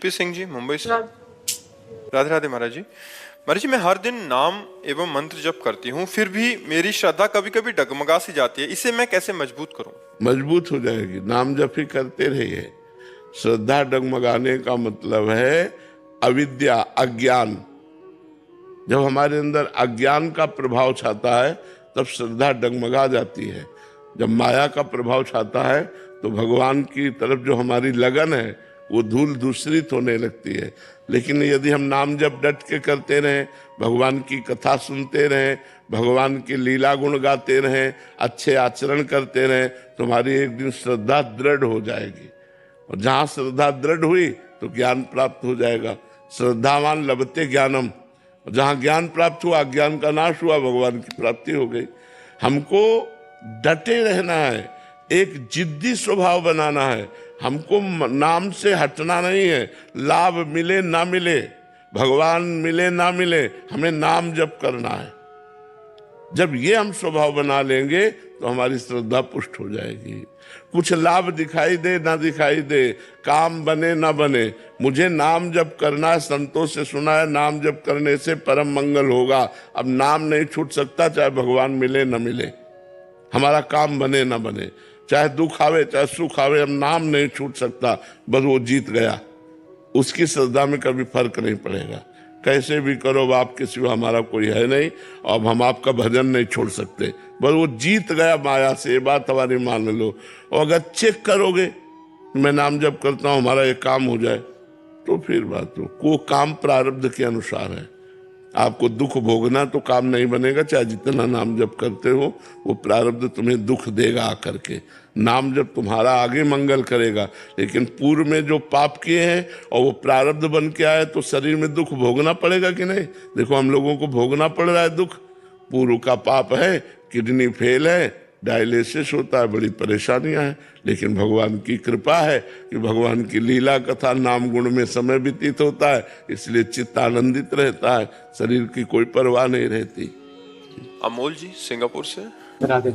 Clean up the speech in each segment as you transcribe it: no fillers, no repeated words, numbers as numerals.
UP Singh ji, Mumbai से। राधे राधे महाराज जी। महाराज जी, मैं हर दिन नाम एवं मंत्र जप करती हूँ, फिर भी मेरी श्रद्धा कभी कभी डगमगा सी जाती है। इसे मैं कैसे मजबूत करूँ? मजबूत हो जाएगी, नाम जप ही करते रहिए। श्रद्धा डगमगाने का मतलब है अविद्या, अज्ञान। जब हमारे अंदर अज्ञान का प्रभाव छाता है तब श्रद्धा डगमगा जाती है। जब माया का प्रभाव छाता है तो भगवान की तरफ जो हमारी लगन है वो धूल दूसरित होने लगती है। लेकिन यदि हम नाम जप डट के करते रहें, भगवान की कथा सुनते रहें, भगवान की लीला गुण गाते रहें, अच्छे आचरण करते रहें, तो हमारी एक दिन श्रद्धा दृढ़ हो जाएगी। और जहाँ श्रद्धा दृढ़ हुई तो ज्ञान प्राप्त हो जाएगा। श्रद्धावान लभते ज्ञानम। जहाँ ज्ञान प्राप्त हुआ, अज्ञान का नाश हुआ, भगवान की प्राप्ति हो गई। हमको डटे रहना है, एक जिद्दी स्वभाव बनाना है। हमको नाम से हटना नहीं है। लाभ मिले ना मिले, भगवान मिले ना मिले, हमें नाम जप करना है। जब ये हम स्वभाव बना लेंगे तो हमारी श्रद्धा पुष्ट हो जाएगी। कुछ लाभ दिखाई दे ना दिखाई दे, काम बने ना बने, मुझे नाम जप करना है। संतों से सुना है नाम जप करने से परम मंगल होगा। अब नाम नहीं छूट सकता, चाहे भगवान मिले ना मिले, हमारा काम बने ना बने, चाहे दुख आवे चाहे सुख आवे, हम नाम नहीं छूट सकता। बस वो जीत गया, उसकी श्रद्धा में कभी फर्क नहीं पड़ेगा। कैसे भी करो, बाप के सिवा हमारा कोई है नहीं, अब हम आपका भजन नहीं छोड़ सकते। बस वो जीत गया माया से, ये बात हमारी मान लो। और अगर चेक करोगे मैं नाम जप करता हूँ, हमारा ये काम हो जाए, तो फिर बात हो। वो काम प्रारब्ध के अनुसार है। आपको दुख भोगना तो काम नहीं बनेगा, चाहे जितना नाम जप करते हो, वो प्रारब्ध तुम्हें दुख देगा आकर के। नाम जप तुम्हारा आगे मंगल करेगा, लेकिन पूर्व में जो पाप किए हैं और वो प्रारब्ध बन के आए तो शरीर में दुख भोगना पड़ेगा कि नहीं? देखो हम लोगों को भोगना पड़ रहा है दुख। पूर्व का पाप है, किडनी फेल है, डायलिसिस होता है, बड़ी परेशानियां हैं। लेकिन भगवान की कृपा है कि भगवान की लीला कथा नाम गुण में समय व्यतीत होता है, इसलिए चित्त आनंदित रहता है, शरीर की कोई परवाह नहीं रहती। अमोल जी, सिंगापुर से। राधे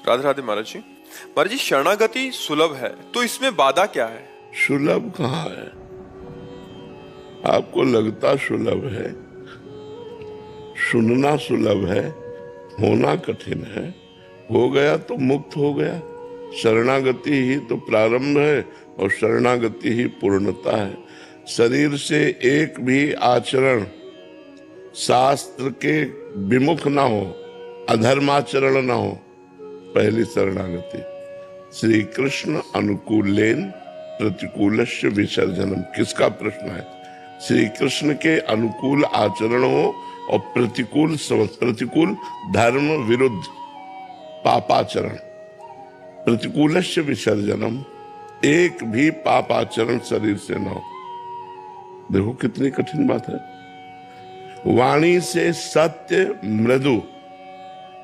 राधे राधे महाराज जी। महाराज जी, शरणागति सुलभ है तो इसमें बाधा क्या है? सुलभ कहाँ है? आपको लगता सुलभ है, सुनना सुलभ है, होना कठिन है। हो गया तो मुक्त हो गया। शरणागति ही तो प्रारंभ है और शरणागति ही पूर्णता है। शरीर से एक भी आचरण शास्त्र के विमुख ना हो, अधर्माचरण ना हो, पहली शरणागति। श्री कृष्ण अनुकूलेन प्रतिकूलस्य विसर्जनम। किसका प्रश्न है? श्री कृष्ण के अनुकूल आचरण हो और प्रतिकूल धर्म विरुद्ध पापाचरण। प्रतिकूलस्य विसर्जनम, एक भी पापाचरण शरीर से न हो। देखो कितनी कठिन बात है। वाणी से सत्य मृदु,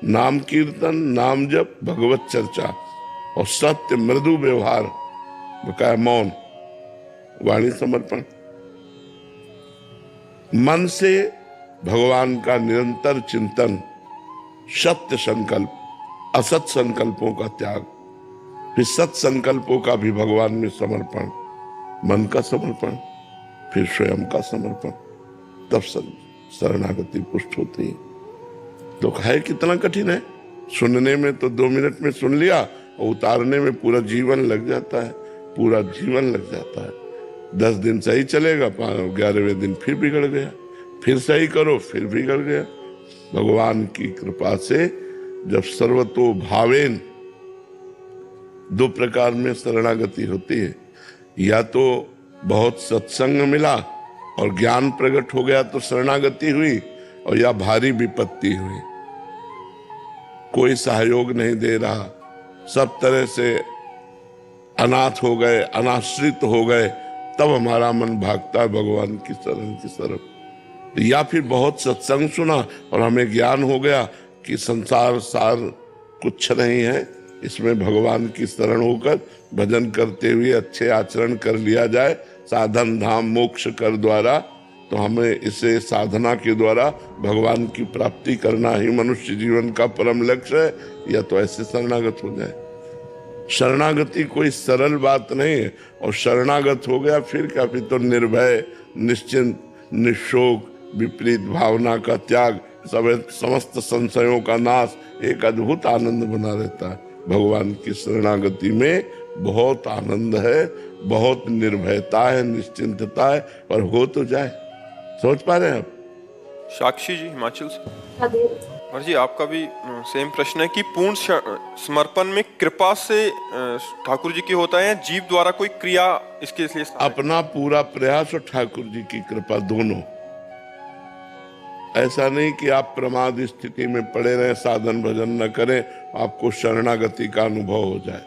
नाम कीर्तन, नाम जप, भगवत चर्चा और सत्य मृदु व्यवहार, बकाया मौन, वाणी समर्पण। मन से भगवान का निरंतर चिंतन, सत्य संकल्प, असत संकल्पों का त्याग, फिर सत संकल्पों का भी भगवान में समर्पण, मन का समर्पण, फिर स्वयं का समर्पण, तब शरणागति पुष्ट होती है। तो है कितना कठिन है। सुनने में तो 2 मिनट में सुन लिया और उतारने में पूरा जीवन लग जाता है, पूरा जीवन लग जाता है। 10 दिन सही चलेगा, 11वें दिन फिर बिगड़ गया, फिर सही करो फिर बिगड़ गया। भगवान की कृपा से जब सर्वतो भावेन, 2 प्रकार में शरणागति होती है। या तो बहुत सत्संग मिला और ज्ञान प्रकट हो गया तो शरणागति हुई, और या भारी विपत्ति हुई, कोई सहयोग नहीं दे रहा, सब तरह से अनाथ हो गए, अनाश्रित हो गए, तब हमारा मन भागता है भगवान की शरण की तरफ। या फिर बहुत सत्संग सुना और हमें ज्ञान हो गया कि संसार सार कुछ नहीं है, इसमें भगवान की शरण होकर भजन करते हुए अच्छे आचरण कर लिया जाए, साधन धाम मोक्ष कर द्वारा, तो हमें इसे साधना के द्वारा भगवान की प्राप्ति करना ही मनुष्य जीवन का परम लक्ष्य है। या तो ऐसे शरणागत हो जाए। शरणागति कोई सरल बात नहीं है। और शरणागत हो गया फिर क्या, फिर तो निर्भय, निश्चिंत, निशोक, विपरीत भावना का त्याग, समस्त संशयों का नाश, एक अद्भुत आनंद बना रहता है। भगवान की शरणागति में बहुत आनंद है, बहुत निर्भयता है, निश्चिंतता है, और हो तो जाए। सोच पा रहे हैं आप? साक्षी जी हिमाचल से। महाराज जी आपका भी सेम प्रश्न है कि पूर्ण समर्पण में कृपा से ठाकुर जी की होता है या जीव द्वारा कोई क्रिया इसके लिए? अपना पूरा प्रयास और ठाकुर जी की कृपा दोनों। ऐसा नहीं कि आप प्रमाद स्थिति में पड़े रहें, साधन भजन न करें, आपको शरणागति का अनुभव हो जाए।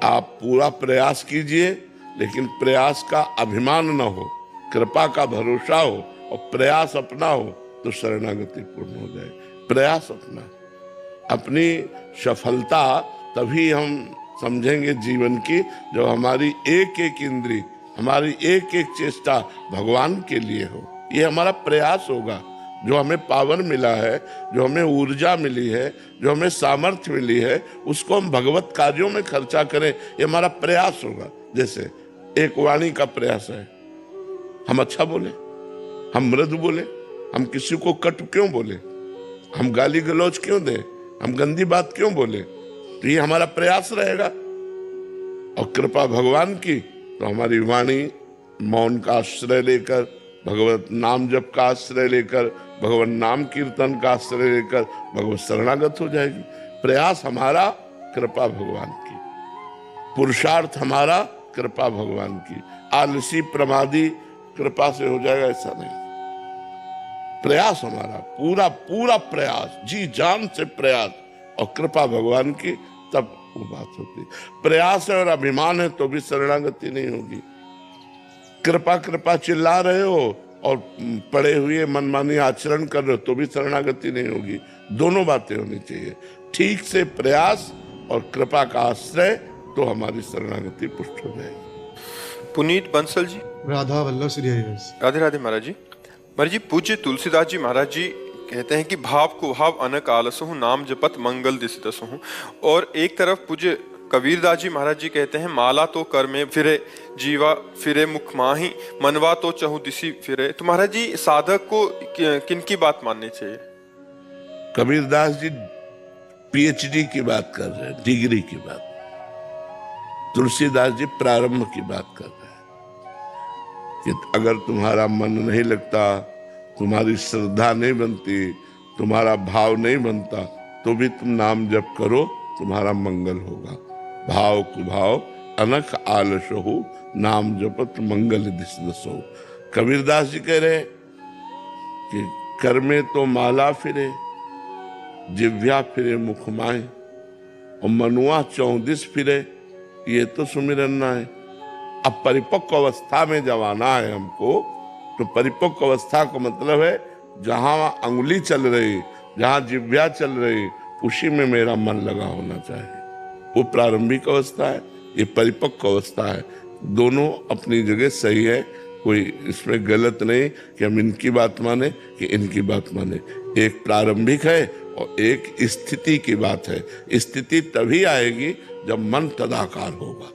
आप पूरा प्रयास कीजिए, लेकिन प्रयास का अभिमान न हो, कृपा का भरोसा हो और प्रयास अपना हो, तो शरणागति पूर्ण हो जाएगी। प्रयास अपना, अपनी सफलता तभी हम समझेंगे जीवन की, जब हमारी एक एक इंद्री, हमारी एक एक चेष्टा भगवान के लिए हो। ये हमारा प्रयास होगा। जो हमें पावर मिला है, जो हमें ऊर्जा मिली है, जो हमें सामर्थ्य मिली है, उसको हम भगवत कार्यों में खर्चा करें, ये हमारा प्रयास होगा। जैसे एक वाणी का प्रयास है, हम अच्छा बोले, हम मृदु बोले, हम किसी को कटु क्यों बोले, हम गाली गलौज क्यों दें, हम गंदी बात क्यों बोले, तो ये हमारा प्रयास रहेगा। और कृपा भगवान की, तो हमारी वाणी मौन का आश्रय लेकर, भगवत नाम जप का आश्रय लेकर, भगवान नाम कीर्तन का आश्रय लेकर भगवत शरणागत हो जाएगी। प्रयास हमारा, कृपा भगवान की। पुरुषार्थ हमारा, कृपा भगवान की। आलसी प्रमादी कृपा से हो जाएगा ऐसा नहीं। प्रयास हमारा पूरा पूरा प्रयास, जी जान से प्रयास, और कृपा भगवान की, तब वो बात होती। प्रयास है और अभिमान है तो भी शरणागति नहीं होगी। कृपा कृपा चिल्ला रहे हो और पड़े हुए मनमानी आचरण कर रहे हो तो भी शरणागति नहीं होगी। दोनों बातें होनी चाहिए, ठीक से प्रयास और कृपा का आश्रय, तो हमारी शरणागति पुष्ट हो जाएगी। पुनीत बंसल जी। राधा वल्लभ श्री हरिवंश। राधे राधे महाराज जी। महाराज जी पूज्य तुलसीदास जी महाराज जी कहते हैं कि भाव को भाव अनक आलसहु, नाम जपत मंगल दिसदसहु। और एक तरफ पूज्य कबीरदास जी महाराज जी कहते हैं माला तो कर में फिरे, जीवा फिरे मुख माही, मनवा तो चहु दिशि फिरे। तो महाराज जी साधक को किन की बात माननी चाहिए? कबीरदास जी पीएचडी की बात कर रहे हैं, डिग्री की बात। तुलसीदास जी प्रारंभ की बात कर रहे हैं कि अगर तुम्हारा मन नहीं लगता, तुम्हारी श्रद्धा नहीं बनती, तुम्हारा भाव नहीं बनता, तो भी तुम नाम जप करो, तुम्हारा मंगल होगा। भाव कुभाव अनख आलसहु, नाम जपत मंगल दिसदसहु। कबीरदास जी कह रहे कि कर में तो माला फिरे, जिव्या फिरे मुख माहे, और मनुआ चौदिस फिरे, ये तो सुमिरन ना है। अब परिपक्व अवस्था में जब आना है हमको, तो परिपक्व अवस्था का मतलब है जहां अंगुली चल रही, जहां जिव्या चल रही, उसी में मेरा मन लगा होना चाहिए। वो प्रारंभिक अवस्था है, ये परिपक्व अवस्था है। दोनों अपनी जगह सही है, कोई इसमें गलत नहीं कि हम इनकी बात माने कि इनकी बात माने। एक प्रारंभिक है और एक स्थिति की बात है। स्थिति तभी आएगी जब मन तदाकार होगा,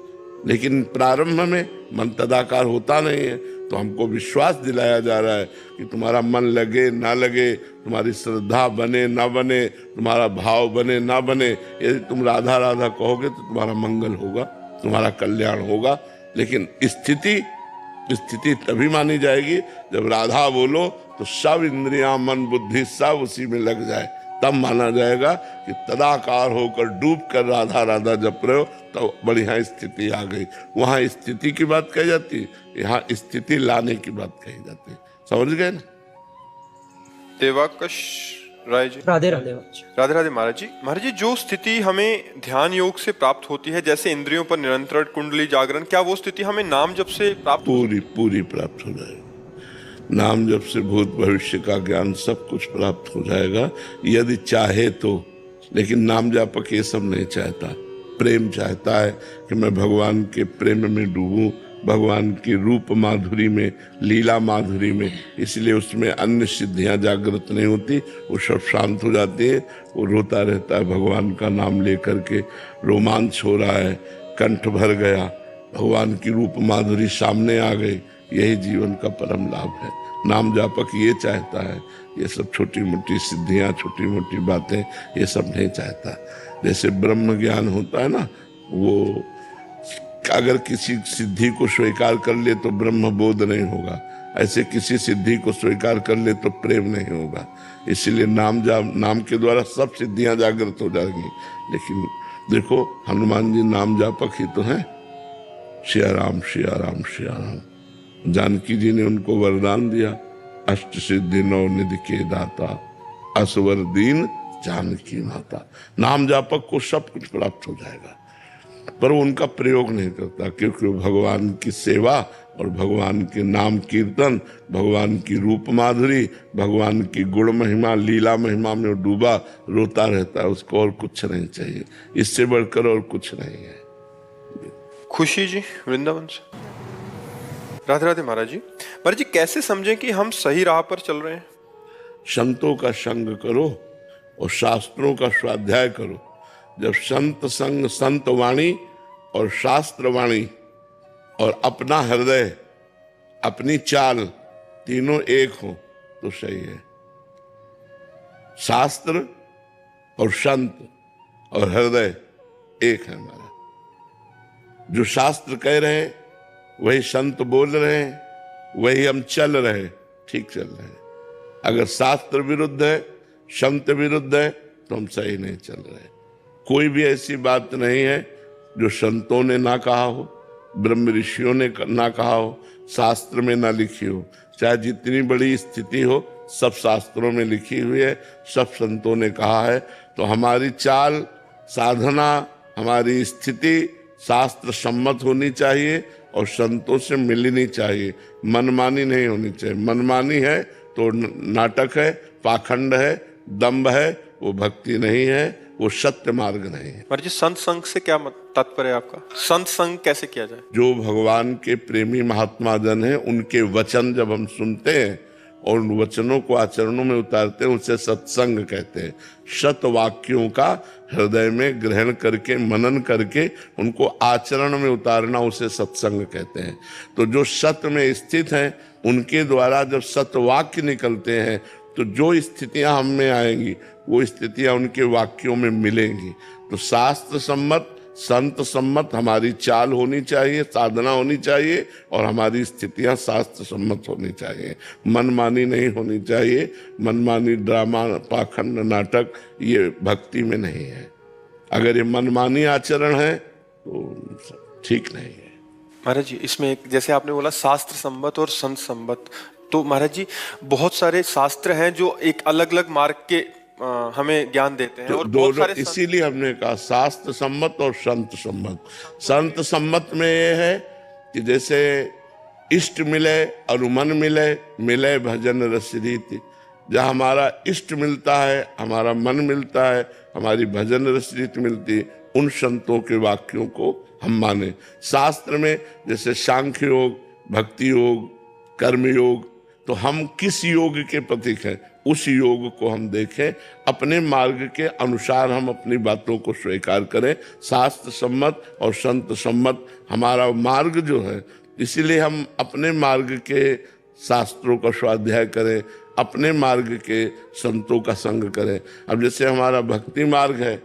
लेकिन प्रारंभ में मन तदाकार होता नहीं है। तो हमको विश्वास दिलाया जा रहा है कि तुम्हारा मन लगे ना लगे, तुम्हारी श्रद्धा बने ना बने, तुम्हारा भाव बने ना बने, यदि तुम राधा राधा कहोगे तो तुम्हारा मंगल होगा, तुम्हारा कल्याण होगा। लेकिन स्थिति तभी मानी जाएगी जब राधा बोलो तो सब इंद्रियां, मन, बुद्धि सब उसी में लग जाए, तब माना जाएगा कि तदाकार होकर डूब कर राधा राधा जप रहे हो, तो बढ़िया स्थिति आ गई। वहां स्थिति की बात कही जाती, यहाँ स्थिति लाने की बात कही जाती है। समझ गए ना? देवाकश राय जी। राधे राधे। राधे राधे महाराज जी। महाराज जी जो स्थिति हमें ध्यान योग से प्राप्त होती है, जैसे इंद्रियों पर निरंतर कुंडली जागरण, क्या वो स्थिति हमें नाम जप से प्राप्त? पूरी प्राप्त हो जाएगी। नाम जप से भूत भविष्य का ज्ञान सब कुछ प्राप्त हो जाएगा, यदि चाहे तो। लेकिन नाम जापक ये सब नहीं चाहता। प्रेम चाहता है कि मैं भगवान के प्रेम में डूबूं, भगवान की रूप माधुरी में, लीला माधुरी में, इसलिए उसमें अन्य सिद्धियां जागृत नहीं होती, वो सब शांत हो जाती है। वो रोता रहता है भगवान का नाम लेकर के, रोमांच हो रहा है, कंठ भर गया, भगवान की रूप माधुरी सामने आ गई। यही जीवन का परम लाभ है। नाम जापक ये चाहता है, ये सब छोटी मोटी सिद्धियां, छोटी मोटी बातें ये सब नहीं चाहता। जैसे ब्रह्म ज्ञान होता है ना, वो अगर किसी सिद्धि को स्वीकार कर ले तो ब्रह्म बोध नहीं होगा, ऐसे किसी सिद्धि को स्वीकार कर ले तो प्रेम नहीं होगा। इसलिए नाम के द्वारा सब सिद्धियां जागृत हो जाएंगी। लेकिन देखो हनुमान जी नाम जापक ही तो हैं। सिया राम सिया राम सिया राम। जानकी जी ने उनको वरदान दिया, अष्ट सिद्धि नौ निधि के दाता, असवर दीन जानकी माता। नाम जापक को सब कुछ प्राप्त हो जाएगा, पर वो उनका प्रयोग नहीं करता, क्योंकि वो भगवान की सेवा और भगवान के नाम कीर्तन, भगवान की रूप माधुरी, भगवान की गुण महिमा, लीला महिमा में वो डूबा रोता रहता है। उसको और कुछ नहीं चाहिए, इससे बढ़कर और कुछ नहीं है। खुशी जी वृंदावन से। राधे राधे महाराज जी। महाराज जी कैसे समझें कि हम सही राह पर चल रहे हैं? संतों का संग करो और शास्त्रों का स्वाध्याय करो। जब संत संग, संत वाणी और शास्त्र वाणी और अपना हृदय, अपनी चाल, तीनों एक हो तो सही है। शास्त्र और संत और हृदय एक है हमारा। जो शास्त्र कह रहे हैं वही संत बोल रहे हैं, वही हम चल रहे हैं, ठीक चल रहे हैं। अगर शास्त्र विरुद्ध है, संत विरुद्ध है, तो हम सही नहीं चल रहे। कोई भी ऐसी बात नहीं है जो संतों ने ना कहा हो, ब्रह्म ऋषियों ने ना कहा हो, शास्त्र में ना लिखी हो। चाहे जितनी बड़ी स्थिति हो, सब शास्त्रों में लिखी हुई है, सब संतों ने कहा है। तो हमारी चाल, साधना, हमारी स्थिति शास्त्र सम्मत होनी चाहिए और संतों से मिलनी चाहिए। मनमानी नहीं होनी चाहिए। मनमानी है तो नाटक है, पाखंड है, दंभ है, वो भक्ति नहीं है, वो सत्य मार्ग नहीं है। महाराज जी संत संग से क्या तात्पर्य है आपका? संत संग कैसे किया जाए? जो भगवान के प्रेमी महात्मा जन हैं, उनके वचन जब हम सुनते हैं और उन वचनों को आचरणों में उतारते हैं, उसे सत्संग कहते हैं। सत वाक्यों का हृदय में ग्रहण करके, मनन करके उनको आचरण में उतारना, उसे सत्संग कहते हैं। तो जो सत्य में स्थित हैं, उनके द्वारा जब सत्य वाक्य निकलते हैं, तो जो स्थितियां हम में आएंगी वो स्थितियां उनके वाक्यों में मिलेंगी। तो शास्त्र सम्मत, संत सम्मत हमारी चाल होनी चाहिए, साधना होनी चाहिए, और हमारी स्थितियां शास्त्र सम्मत होनी चाहिए। मनमानी नहीं होनी चाहिए। मनमानी, ड्रामा, पाखंड, नाटक ये भक्ति में नहीं है। अगर ये मनमानी आचरण है तो ठीक नहीं है। महाराज जी इसमें एक, जैसे आपने बोला शास्त्र सम्मत और संत सम्मत, तो महाराज जी बहुत सारे शास्त्र हैं जो एक अलग अलग मार्ग के हमें ज्ञान देते हैं, तो और बहुत सारे इसीलिए हमने कहा शास्त्र सम्मत और संत सम्मत। संत सम्मत में ये है कि जैसे इष्ट मिले और मन मिले, मिले भजन रस रीति। जहाँ हमारा इष्ट मिलता है, हमारा मन मिलता है, हमारी भजन रस रीति मिलती है, उन संतों के वाक्यों को हम माने। शास्त्र में जैसे सांख्य योग, भक्ति योग, कर्म योग, तो हम किस योग के प्रतीक हैं, उस योग को हम देखें, अपने मार्ग के अनुसार हम अपनी बातों को स्वीकार करें। शास्त्र सम्मत और संत सम्मत हमारा मार्ग जो है, इसीलिए हम अपने मार्ग के शास्त्रों का स्वाध्याय करें, अपने मार्ग के संतों का संग करें। अब जैसे हमारा भक्ति मार्ग है,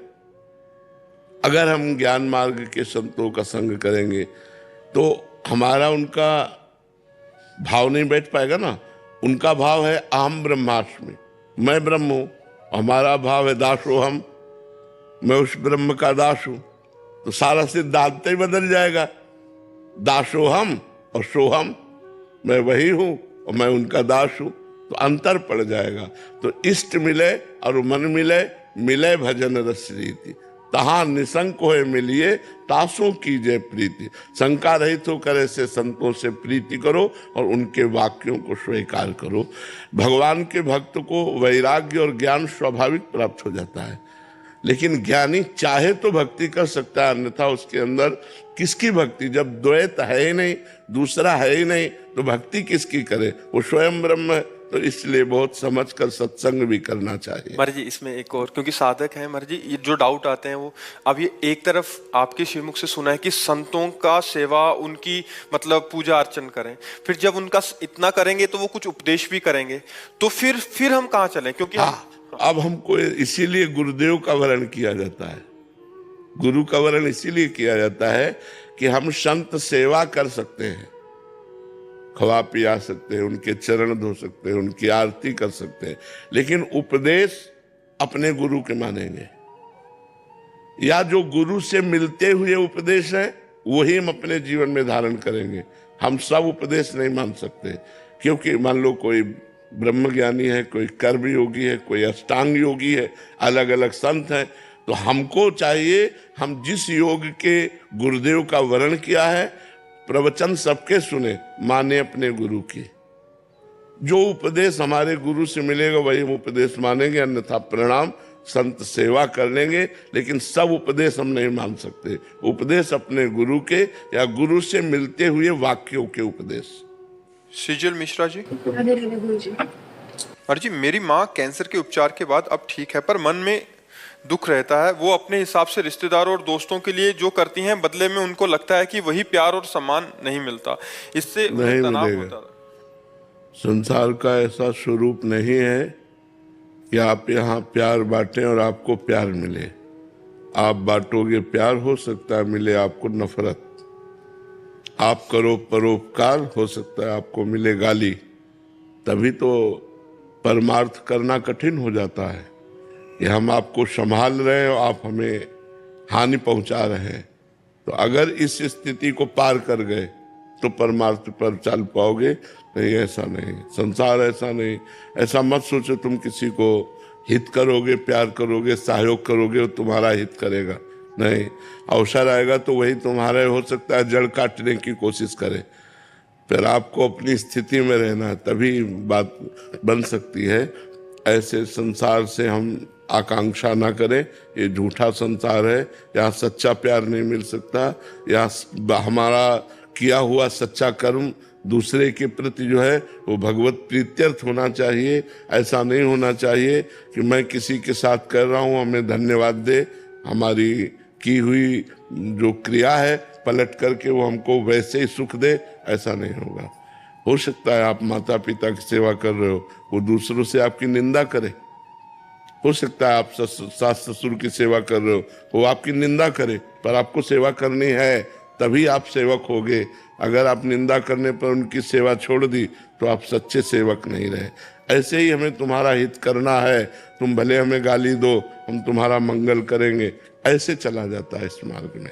अगर हम ज्ञान मार्ग के संतों का संग करेंगे तो हमारा उनका भाव नहीं बैठ पाएगा ना। उनका भाव है अहम ब्रह्मास्मि, मैं ब्रह्म हूं। हमारा भाव है दासोहम, मैं उस ब्रह्म का दास हूं। तो सारा सिद्धांत ही बदल जाएगा। दासोहम और सोहम, मैं वही हूं और मैं उनका दास हूं, तो अंतर पड़ जाएगा। तो इष्ट मिले और मन मिले, मिले भजन रस रीति। तहां निशंक होए मिलिए, तासों कीजिए प्रीति। शंका रहित होकर ऐसे संतों से प्रीति करो और उनके वाक्यों को स्वीकार करो। भगवान के भक्त को वैराग्य और ज्ञान स्वाभाविक प्राप्त हो जाता है, लेकिन ज्ञानी चाहे तो भक्ति कर सकता है, अन्यथा उसके अंदर किसकी भक्ति? जब द्वैत है ही नहीं, दूसरा है ही नहीं, तो भक्ति किसकी करे? वो स्वयं ब्रह्म है। तो इसलिए बहुत समझकर सत्संग भी करना चाहिए। महाराज जी इसमें एक और, क्योंकि साधक हैं महाराज जी, ये जो डाउट आते हैं वो, अब ये एक तरफ आपके श्रीमुख से सुना है कि संतों का सेवा, उनकी मतलब पूजा अर्चन करें, फिर जब उनका इतना करेंगे तो वो कुछ उपदेश भी करेंगे, तो फिर हम कहाँ चलें? क्योंकि अब हमको इसीलिए गुरुदेव का वर्ण किया जाता है। गुरु का वर्ण इसीलिए किया जाता है कि हम संत सेवा कर सकते हैं, खवा पिया सकते हैं, उनके चरण धो सकते हैं, उनकी आरती कर सकते हैं, लेकिन उपदेश अपने गुरु के मानेंगे, या जो गुरु से मिलते हुए उपदेश है वही हम अपने जीवन में धारण करेंगे। हम सब उपदेश नहीं मान सकते, क्योंकि मान लो कोई ब्रह्मज्ञानी है, कोई कर्म योगी है, कोई अष्टांग योगी है, अलग अलग संत हैं, तो हमको चाहिए हम जिस योग के गुरुदेव का वर्ण किया है, प्रवचन सबके सुने, माने अपने गुरु की। जो उपदेश हमारे गुरु से मिलेगा वही हम उपदेश मानेंगे, अन्यथा प्रणाम, संत सेवा कर लेंगे, लेकिन सब उपदेश हम नहीं मान सकते। उपदेश अपने गुरु के या गुरु से मिलते हुए वाक्यों के उपदेश। सिजल मिश्रा जी। गुरुजी। महाराज जी मेरी माँ कैंसर के उपचार के बाद अब ठीक है, पर मन में दुख रहता है। वो अपने हिसाब से रिश्तेदारों और दोस्तों के लिए जो करती हैं, बदले में उनको लगता है कि वही प्यार और सम्मान नहीं मिलता, इससे नहीं तनाव मिलेगा। होता है। संसार का ऐसा स्वरूप नहीं है कि आप यहाँ प्यार बांटें और आपको प्यार मिले। आप बांटोगे प्यार, हो सकता है मिले आपको नफरत। आप करो परोपकार, हो सकता है आपको मिले गाली। तभी तो परमार्थ करना कठिन हो जाता है कि हम आपको संभाल रहे हैं और आप हमें हानि पहुंचा रहे हैं। तो अगर इस स्थिति को पार कर गए तो परमार्थ पर चल पाओगे। नहीं, ऐसा नहीं, संसार ऐसा नहीं। ऐसा मत सोचो तुम किसी को हित करोगे, प्यार करोगे, सहयोग करोगे, वो तुम्हारा हित करेगा। नहीं, अवसर आएगा तो वही तुम्हारा हो सकता है जड़ काटने की कोशिश करे। फिर आपको अपनी स्थिति में रहना है, तभी बात बन सकती है। ऐसे संसार से हम आकांक्षा ना करें, ये झूठा संसार है, यहाँ सच्चा प्यार नहीं मिल सकता। यहाँ हमारा किया हुआ सच्चा कर्म दूसरे के प्रति जो है वो भगवत प्रीत्यर्थ होना चाहिए। ऐसा नहीं होना चाहिए कि मैं किसी के साथ कर रहा हूँ, हमें धन्यवाद दे, हमारी की हुई जो क्रिया है पलट करके वो हमको वैसे ही सुख दे। ऐसा नहीं होगा। हो सकता है आप माता पिता की सेवा कर रहे हो, वो दूसरों से आपकी निंदा करे। हो सकता है आप सास ससुर की सेवा कर रहे हो, वो आपकी निंदा करे, पर आपको सेवा करनी है तभी आप सेवक होगे। अगर आप निंदा करने पर उनकी सेवा छोड़ दी तो आप सच्चे सेवक नहीं रहे। ऐसे ही हमें तुम्हारा हित करना है, तुम भले हमें गाली दो, हम तुम्हारा मंगल करेंगे, ऐसे चला जाता है इस मार्ग में।